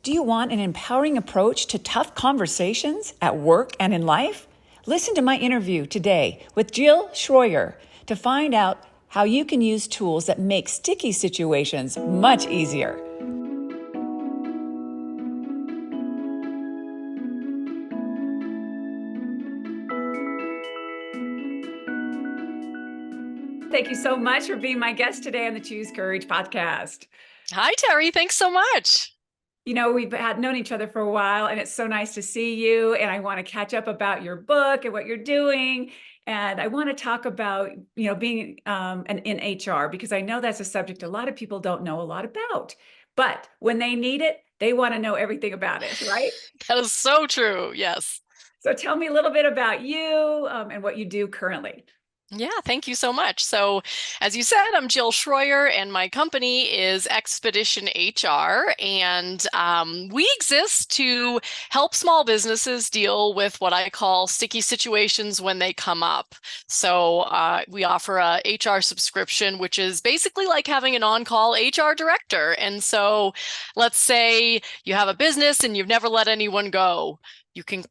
Do you want an empowering approach to tough conversations at work and in life? Listen to my interview today with Jill Shroyer to find out how you can use tools that make sticky situations much easier. Thank you so much for being my guest today on the Choose Courage podcast. Hi, Terry. Thanks so much. You know, we've known each other for a while, and it's so nice to see you. And I want to catch up about your book and what you're doing. And I want to talk about, being in HR, because I know that's a subject a lot of people don't know a lot about. But when they need it, they want to know everything about it, right? That is so true. Yes. So tell me a little bit about you and what you do currently. Yeah, thank you so much. So, as you said, I'm Jill Shroyer, and my company is Expedition HR. And we exist to help small businesses deal with what I call sticky situations when they come up. So, we offer a HR subscription, which is basically like having an on-call HR director. And so, let's say you have a business and you've never let anyone go. You can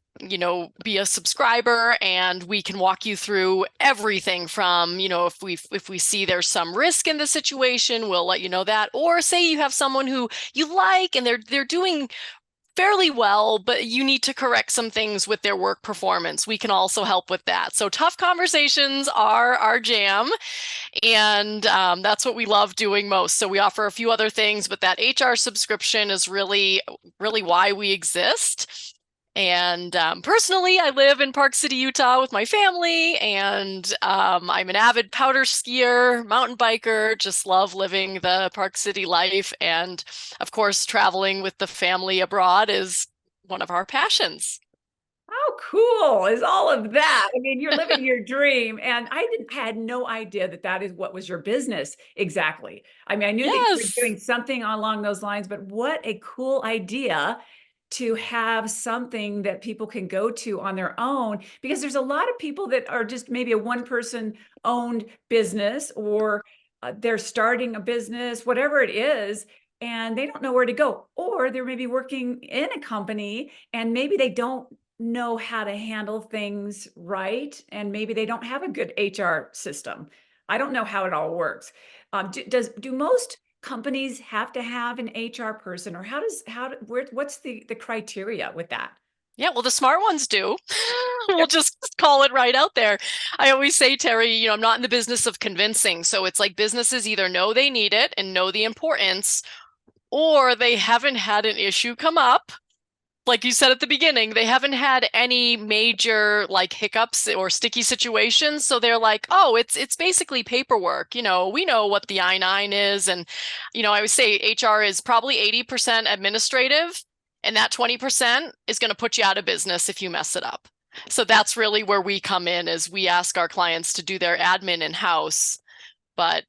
be a subscriber, and we can walk you through everything from, if we see there's some risk in the situation, we'll let you know that. Or say you have someone who you like and they're doing fairly well, but you need to correct some things with their work performance. We can also help with that. So tough conversations are our jam, and that's what we love doing most. So we offer a few other things, but that HR subscription is really, really why we exist. And personally, I live in Park City, Utah with my family, and I'm an avid powder skier, mountain biker, just love living the Park City life. And of course, traveling with the family abroad is one of our passions. How cool is all of that? I mean, you're living your dream, and I had no idea that is what was your business exactly. I mean, I knew that you were Yes. doing something along those lines, but what a cool idea to have something that people can go to on their own, because there's a lot of people that are just maybe a one person owned business, or they're starting a business, whatever it is, and they don't know where to go, or they're maybe working in a company and maybe they don't know how to handle things right, and maybe they don't have a good HR system. I don't know how it all works. Do most companies have to have an HR person, or what's the criteria with that? Yeah, well, the smart ones do. We'll just call it right out there. I always say, Terry, I'm not in the business of convincing. So it's like businesses either know they need it and know the importance, or they haven't had an issue come up. Like you said at the beginning, they haven't had any major like hiccups or sticky situations. So they're like, oh, it's basically paperwork. We know what the I-9 is. And, I would say HR is probably 80% administrative, and that 20% is going to put you out of business if you mess it up. So that's really where we come in, is we ask our clients to do their admin in-house, but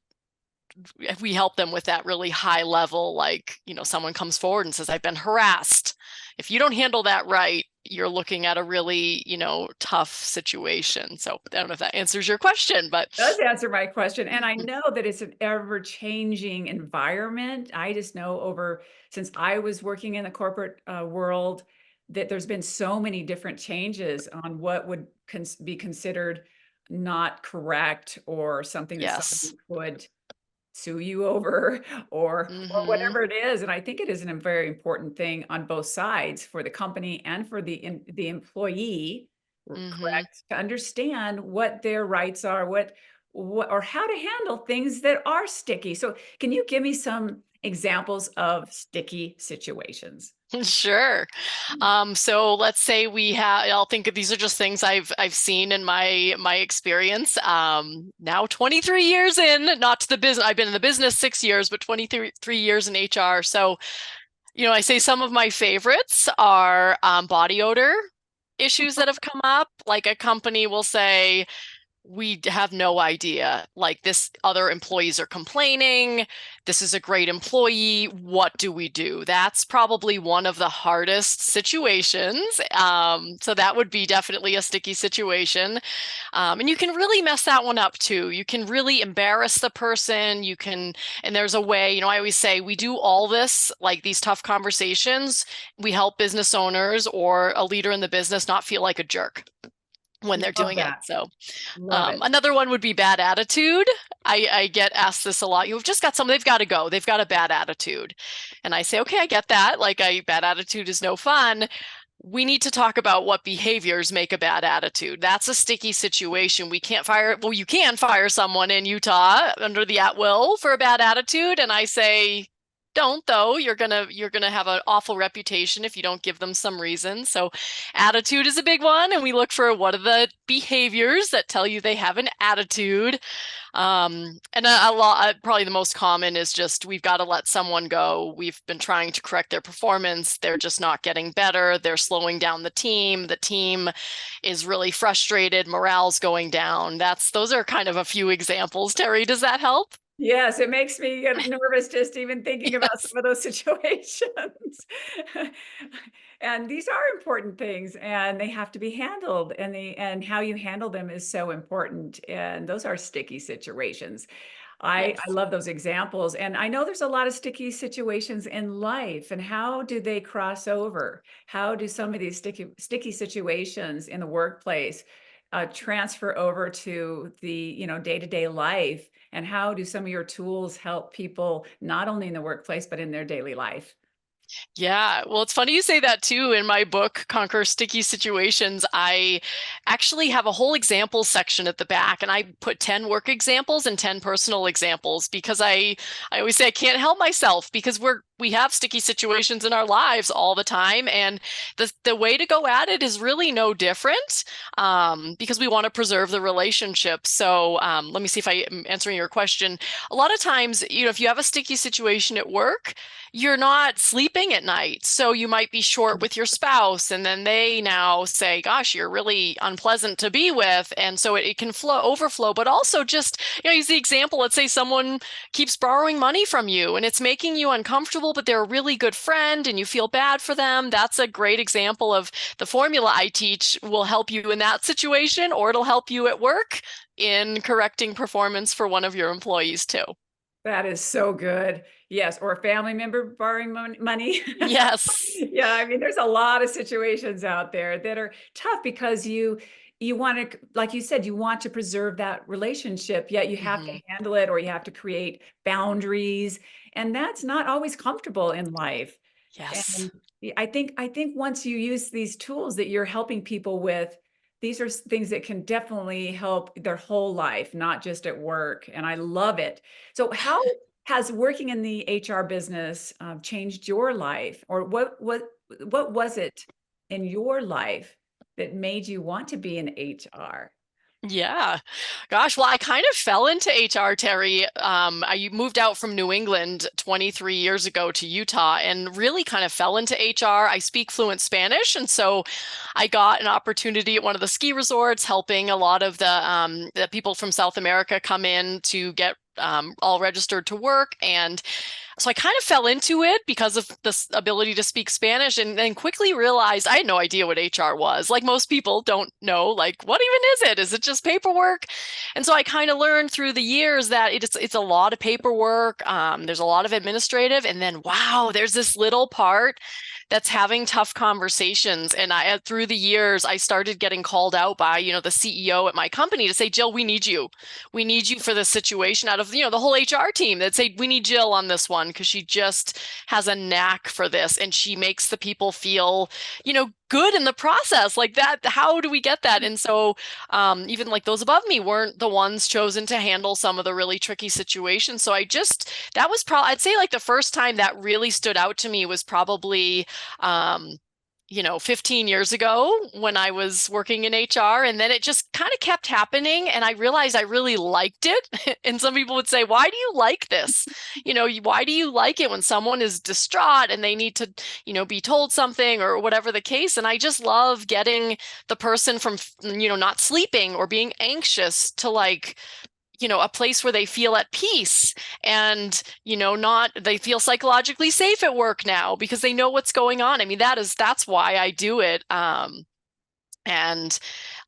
we help them with that really high level, like, someone comes forward and says, I've been harassed. If you don't handle that right, you're looking at a really, tough situation. So I don't know if that answers your question, but It does answer my question. And I know that it's an ever-changing environment. I just know since I was working in the corporate world, that there's been so many different changes on what would be considered not correct, or something that yes. somebody could sue you over, or Mm-hmm. whatever it is. And I think it is a very important thing on both sides, for the company and for the employee, Mm-hmm. correct, to understand what their rights are, what or how to handle things that are sticky. So can you give me some examples of sticky situations? Sure. So let's say I'll think of, these are just things I've seen in my experience. Now 23 years in, not to the business, I've been in the business 6 years, but 23 years in HR. So, I say some of my favorites are body odor issues that have come up. Like a company will say, we have no idea. Like this, other employees are complaining. This is a great employee. What do we do? That's probably one of the hardest situations. So that would be definitely a sticky situation. And you can really mess that one up too. You can really embarrass the person. You can, and there's a way, I always say we do all this, like these tough conversations. We help business owners or a leader in the business not feel like a jerk when they're Love doing it. that. So Love it. another one would be bad attitude. I get asked this a lot. You've just got someone, they've got to go. They've got a bad attitude. And I say, okay, I get that. Like a bad attitude is no fun. We need to talk about what behaviors make a bad attitude. That's a sticky situation. We can't fire, well, you can fire someone in Utah under the at will for a bad attitude. And I say, don't though. You're gonna have an awful reputation if you don't give them some reason. So attitude is a big one, and we look for what are the behaviors that tell you they have an attitude. And a lot, probably the most common is just we've got to let someone go. We've been trying to correct their performance. They're just not getting better. They're slowing down the team. The team is really frustrated. Morale's going down. Those are kind of a few examples. Terry, does that help? Yes, it makes me get nervous just even thinking about Yes. some of those situations. And these are important things and they have to be handled and how you handle them is so important. And those are sticky situations. I Yes. love those examples. And I know there's a lot of sticky situations in life. And how do they cross over? How do some of these sticky situations in the workplace transfer over to the, day-to-day life? And how do some of your tools help people not only in the workplace, but in their daily life? Yeah, well, it's funny you say that too. In my book, Conquer Sticky Situations, I actually have a whole example section at the back, and I put 10 work examples and 10 personal examples because I always say I can't help myself because we have sticky situations in our lives all the time, and the way to go at it is really no different because we want to preserve the relationship. So let me see if I am answering your question. A lot of times, if you have a sticky situation at work, you're not sleeping at night. So you might be short with your spouse, and then they now say, gosh, you're really unpleasant to be with. And so it can overflow, but also just, use the example. Let's say someone keeps borrowing money from you and it's making you uncomfortable, but they're a really good friend and you feel bad for them. That's a great example of the formula I teach will help you in that situation, or it'll help you at work in correcting performance for one of your employees too. That is so good. Yes, or a family member borrowing money. Yes. Yeah, I mean, there's a lot of situations out there that are tough because you want to, like you said, you want to preserve that relationship, yet you have to Hmm. handle it or you have to create boundaries, and that's not always comfortable in life. Yes. And I think once you use these tools that you're helping people with, these are things that can definitely help their whole life, not just at work. And I love it. So, how has working in the HR business changed your life, or what was it in your life that made you want to be in HR? Yeah. Gosh, well, I kind of fell into HR, Terry. I moved out from New England 23 years ago to Utah and really kind of fell into HR. I speak fluent Spanish, and so I got an opportunity at one of the ski resorts helping a lot of the people from South America come in to get all registered to work. And so I kind of fell into it because of this ability to speak Spanish, and then quickly realized I had no idea what HR was. Like most people don't know, like, what even is it? Is it just paperwork? And so I kind of learned through the years that it's a lot of paperwork. There's a lot of administrative, and then wow, there's this little part that's having tough conversations. And through the years, I started getting called out by, the CEO at my company to say, Jill, we need you. We need you for this situation out of, the whole HR team that say, we need Jill on this one because she just has a knack for this and she makes the people feel, good in the process like that. How do we get that? And so even like those above me weren't the ones chosen to handle some of the really tricky situations. So that was probably, I'd say like the first time that really stood out to me was probably, um, 15 years ago when I was working in HR, and then it just kind of kept happening. And I realized I really liked it. And some people would say, why do you like this? Why do you like it when someone is distraught and they need to, be told something or whatever the case? And I just love getting the person from, not sleeping or being anxious to like, a place where they feel at peace and, not they feel psychologically safe at work now because they know what's going on. I mean, that's why I do it. And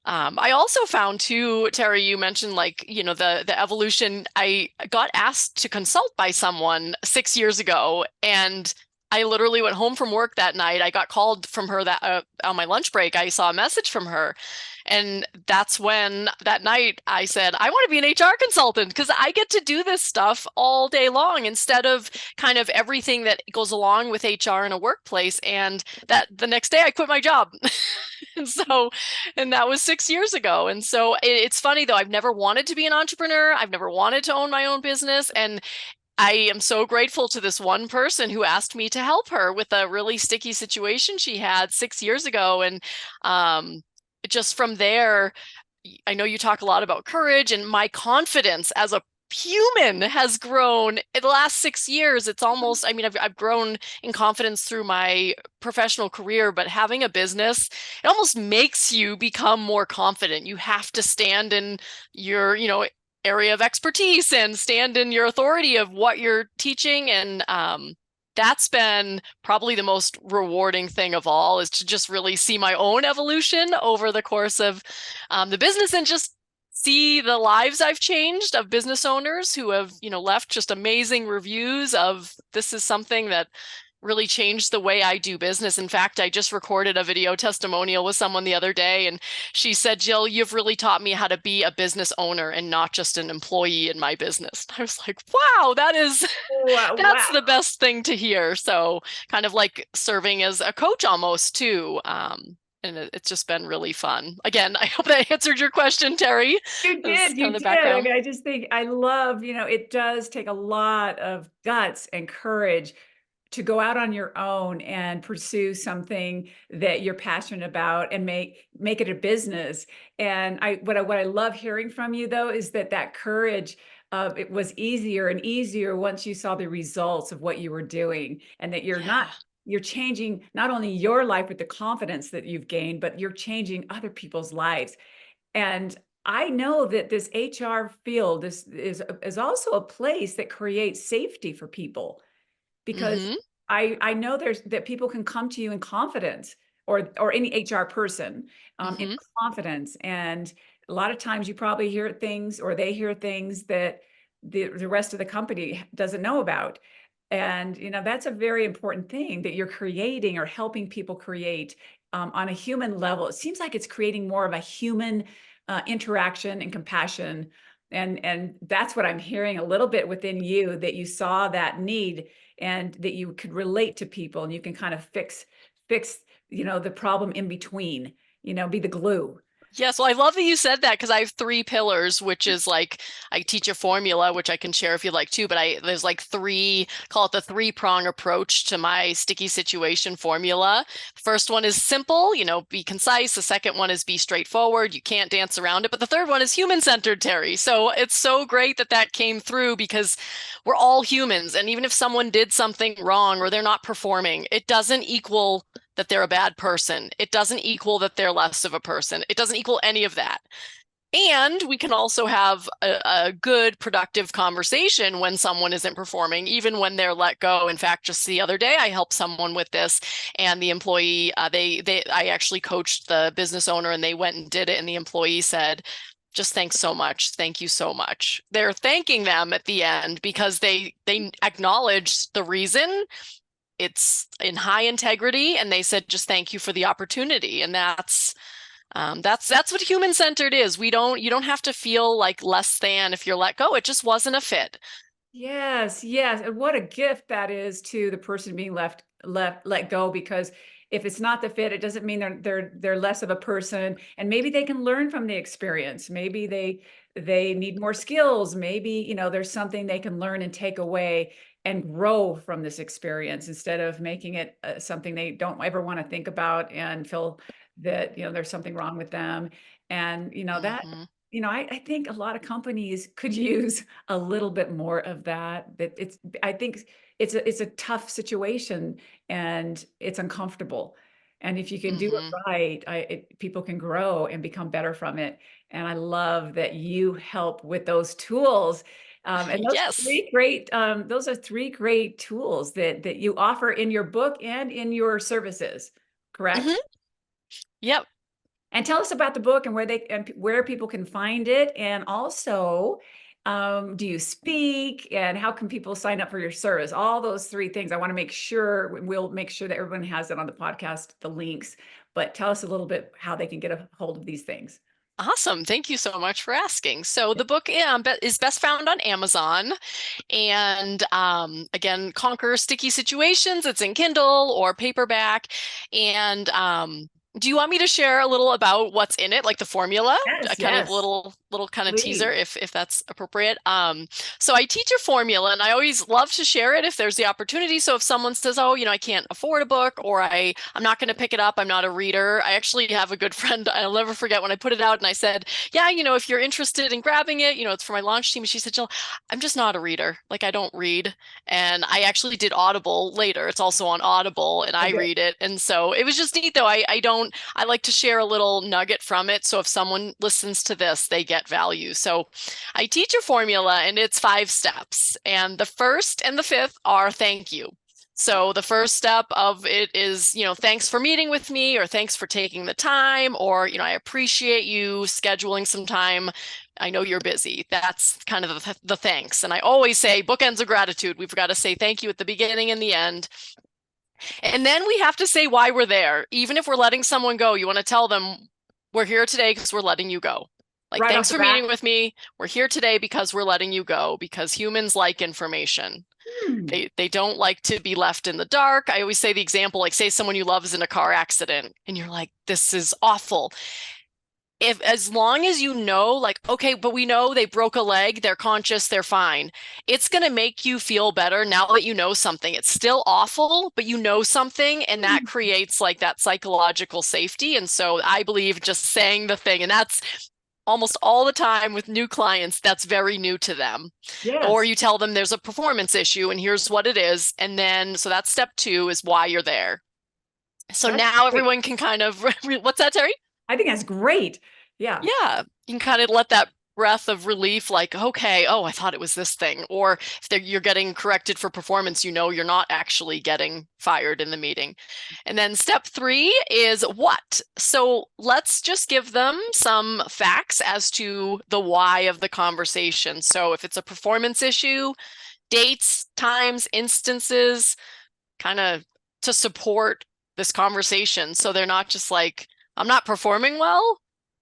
I also found too, Terry, you mentioned like, the evolution. I got asked to consult by someone 6 years ago, and I literally went home from work that night. I got called from her that on my lunch break. I saw a message from her. And that's when that night I said, I want to be an HR consultant because I get to do this stuff all day long instead of kind of everything that goes along with HR in a workplace. And that the next day I quit my job. And that was 6 years ago. And so it's funny though, I've never wanted to be an entrepreneur. I've never wanted to own my own business. And I am so grateful to this one person who asked me to help her with a really sticky situation she had 6 years ago. And just from there, I know you talk a lot about courage, and my confidence as a human has grown in the last 6 years. It's almost, I mean, I've grown in confidence through my professional career, but having a business, it almost makes you become more confident. You have to stand in your, area of expertise and stand in your authority of what you're teaching. And that's been probably the most rewarding thing of all, is to just really see my own evolution over the course of the business and just see the lives I've changed of business owners who have, left just amazing reviews of this is something that really changed the way I do business. In fact, I just recorded a video testimonial with someone the other day, and she said, Jill, you've really taught me how to be a business owner and not just an employee in my business. I was like, wow, Wow, that's wow. the best thing to hear. So kind of like serving as a coach almost too. And it's just been really fun. Again, I hope that answered your question, Terry. You That's did, kind you of the did. I background. mean, I just think I love, it does take a lot of guts and courage to go out on your own and pursue something that you're passionate about and make it a business. And what I love hearing from you though is that courage, it was easier and easier once you saw the results of what you were doing, and that Yeah. you're changing not only your life with the confidence that you've gained, but you're changing other people's lives. And I know that this HR field is also a place that creates safety for people, because Mm-hmm. I know that people can come to you in confidence, or any HR person, in Mm-hmm. confidence. And a lot of times you probably hear things, or they hear things that the rest of the company doesn't know about. And that's a very important thing that you're creating or helping people create, on a human level. It seems like it's creating more of a human interaction and compassion. And that's what I'm hearing a little bit within you, that you saw that need, and that you could relate to people, and you can kind of fix the problem in between, be the glue. Yes, well, I love that you said that because I have three pillars, which is like I teach a formula, which I can share if you'd like to, but there's like three, call it the three-prong approach to my sticky situation formula. First one is simple, be concise. The second one is be straightforward. You can't dance around it. But the third one is human-centered, Terry. So it's so great that that came through because we're all humans. And even if someone did something wrong or they're not performing, it doesn't equal that they're a bad person. It doesn't equal that they're less of a person. It doesn't equal any of that. And we can also have a good, productive conversation when someone isn't performing, even when they're let go. In fact, just the other day, I helped someone with this, and the employee, I actually coached the business owner, and they went and did it, and the employee said, just thanks so much. Thank you so much. They're thanking them at the end because they acknowledged the reason. It's in high integrity, and they said, just thank you for the opportunity. And that's what human centered is. You don't have to feel like less than if you're let go. It just wasn't a fit. Yes, yes. And what a gift that is to the person being let go, because if it's not the fit, it doesn't mean they're less of a person. And maybe they can learn from the experience. Maybe they need more skills. Maybe, there's something they can learn and take away. and grow from this experience instead of making it something they don't ever want to think about and feel that, there's something wrong with them. And, that, Hmm. I think a lot of companies could use a little bit more of that. I think it's a tough situation and it's uncomfortable. And if you can do it Hmm. right, people can grow and become better from it. And I love that you help with those tools. And Yes. those are three great tools that you offer in your book and in your services, correct? Hmm. Yep. And tell us about the book and where people can find it. And also, do you speak and how can people sign up for your service? All those three things. I want to make sure we'll make sure that everyone has it on the podcast, the links. But tell us a little bit how they can get a hold of these things. Awesome. Thank you so much for asking. So the book is best found on Amazon. And again, Conquer Sticky Situations. It's in Kindle or paperback. And do you want me to share a little about what's in it, like the formula? A Yes, kind of yes, little kind of teaser, please. if that's appropriate. So I teach a formula, and I always love to share it if there's the opportunity. So if someone says, "Oh, I can't afford a book," or I'm not going to pick it up, I'm not a reader. I actually have a good friend. I'll never forget when I put it out, and I said, "Yeah, if you're interested in grabbing it, it's for my launch team." And she said, "Jill, I'm just not a reader. Like I don't read." And I actually did Audible later. It's also on Audible and I Okay. read it. And so it was just neat though. I like to share a little nugget from it. So if someone listens to this, they get value. So I teach a formula and it's 5 steps. And the first and the fifth are thank you. So the first step of it is, thanks for meeting with me, or thanks for taking the time, or, I appreciate you scheduling some time. I know you're busy. That's kind of the thanks. And I always say bookends of gratitude. We've got to say thank you at the beginning and the end. And then we have to say why we're there. Even if we're letting someone go, you want to tell them, we're here today because we're letting you go. Like, Right off thanks the for bat. meeting with me. We're here today because we're letting you go, because humans like information. Hmm. They don't like to be left in the dark. I always say the example, like say someone you love is in a car accident and you're like, this is awful. If as long as you know, like, okay, but we know they broke a leg, they're conscious, they're fine. It's going to make you feel better now that you know something. It's still awful, but you know something, and that creates like that psychological safety. And so I believe just saying the thing, and that's almost all the time with new clients, that's very new to them. Or Yes, you tell them there's a performance issue and here's what it is. And then, so that's step 2 is why you're there. So that's now great. everyone can kind of, what's that, Terry? I think that's great. Yeah. Yeah, you can kind of let that breath of relief, like, okay, oh, I thought it was this thing. Or if you're getting corrected for performance, you're not actually getting fired in the meeting. And then step 3 is what? So let's just give them some facts as to the why of the conversation. So if it's a performance issue, dates, times, instances, kind of to support this conversation. So they're not just like, I'm not performing well.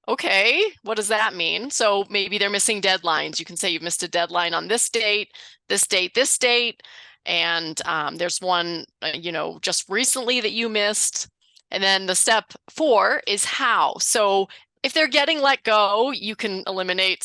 Okay, what does that mean? So maybe they're missing deadlines. You can say you've missed a deadline on this date, this date, this date. And there's one, just recently that you missed. And then the step 4 is how. So if they're getting let go, you can eliminate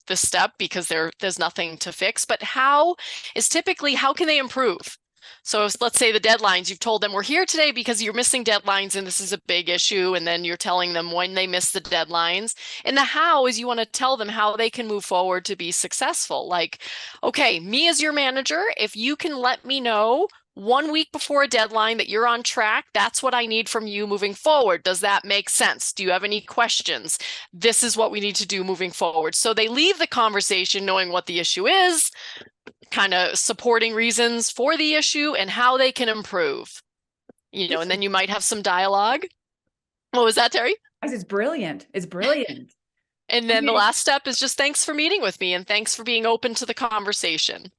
this step because there's nothing to fix. But how is typically how can they improve? So let's say the deadlines, you've told them we're here today because you're missing deadlines and this is a big issue. And then you're telling them when they miss the deadlines. And the how is you want to tell them how they can move forward to be successful. Like, okay, me as your manager, if you can let me know 1 week before a deadline that you're on track, that's what I need from you moving forward. Does that make sense? Do you have any questions? This is what we need to do moving forward. So they leave the conversation knowing what the issue is, kind of supporting reasons for the issue and how they can improve. This And then you might have some dialogue. What was that, Terry? is brilliant. It's brilliant. And I then the mean, last step is just thanks for meeting with me and thanks for being open to the conversation.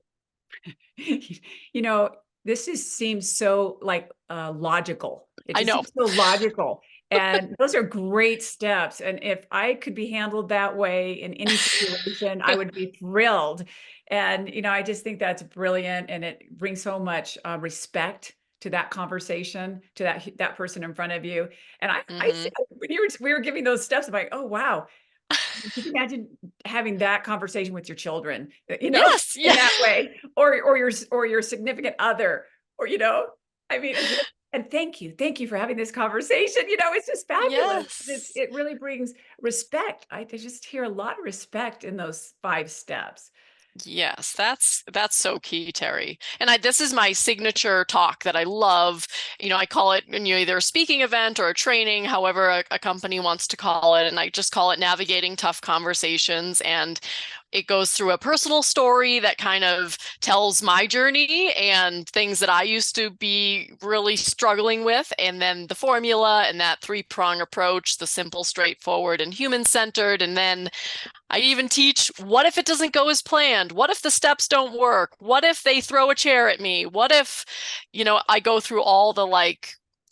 you know, seems so like logical. It I just know. seems so logical. And those are great steps. And if I could be handled that way in any situation, I would be thrilled. And, I just think that's brilliant. And it brings so much respect to that conversation, to that person in front of you. And I see Hmm. when we were giving those steps, I'm like, oh, wow. Imagine having that conversation with your children, Yes, in yeah. that way, or your significant other, or, I mean, and thank you for having this conversation. It's just fabulous. Yes. It really brings respect. I just hear a lot of respect in those 5 steps. Yes, that's so key, Terry. And this is my signature talk that I love. I call it, either a speaking event or a training, however a company wants to call it. And I just call it Navigating Tough Conversations. And it goes through a personal story that kind of tells my journey and things that I used to be really struggling with. And then the formula and that 3-prong approach, the simple, straightforward, and human-centered. And then I even teach, what if it doesn't go as planned? What if the steps don't work? What if they throw a chair at me? What if, I go through all the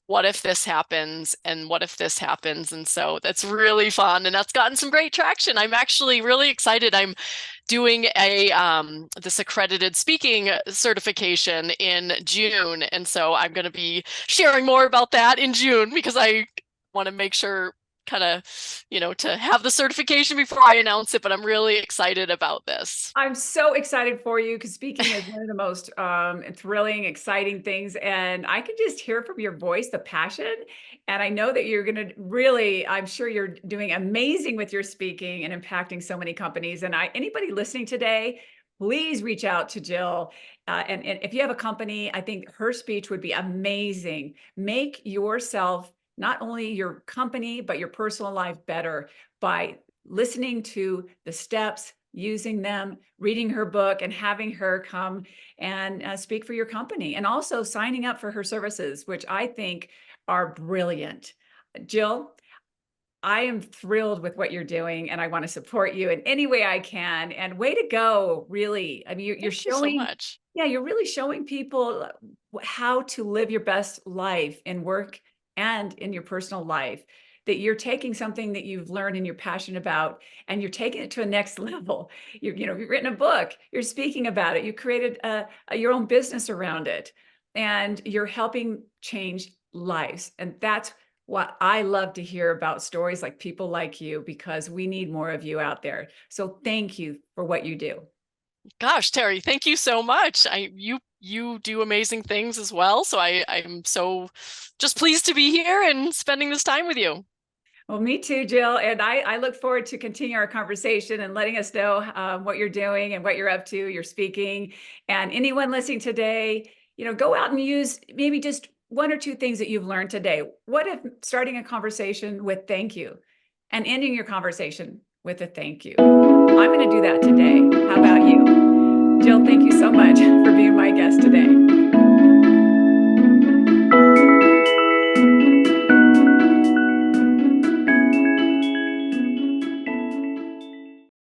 what if this happens and what if this happens? And so that's really fun and that's gotten some great traction. I'm actually really excited. I'm doing this accredited speaking certification in June. And so I'm going to be sharing more about that in June because I want to make sure kind of, to have the certification before I announce it, but I'm really excited about this. I'm so excited for you because speaking is one of the most thrilling, exciting things. And I can just hear from your voice the passion. And I know that you're going to really, I'm sure you're doing amazing with your speaking and impacting so many companies. And anybody listening today, please reach out to Jill. And if you have a company, I think her speech would be amazing. Make yourself, not only your company, but your personal life better by listening to the steps, using them, reading her book, and having her come and speak for your company, and also signing up for her services, which I think are brilliant. Jill, I am thrilled with what you're doing, and I want to support you in any way I can. And way to go, really. I mean, you're Thank you so showing, much. yeah, you're really showing people how to live your best life in work and in your personal life. That you're taking something that you've learned and you're passionate about, and you're taking it to a next level. You've written a book, you're speaking about it, you created your own business around it, and you're helping change lives. And that's what I love to hear about, stories like people like you, because we need more of you out there. So thank you for what you do. Gosh, Terry, thank you so much. You do amazing things as well. So I'm so just pleased to be here and spending this time with you. Well, me too, Jill. And I look forward to continue our conversation and letting us know what you're doing and what you're up to, your speaking. And anyone listening today, go out and use maybe just 1 or 2 things that you've learned today. What if starting a conversation with thank you and ending your conversation with a thank you? I'm going to do that today. How about you? Jill, thank you so much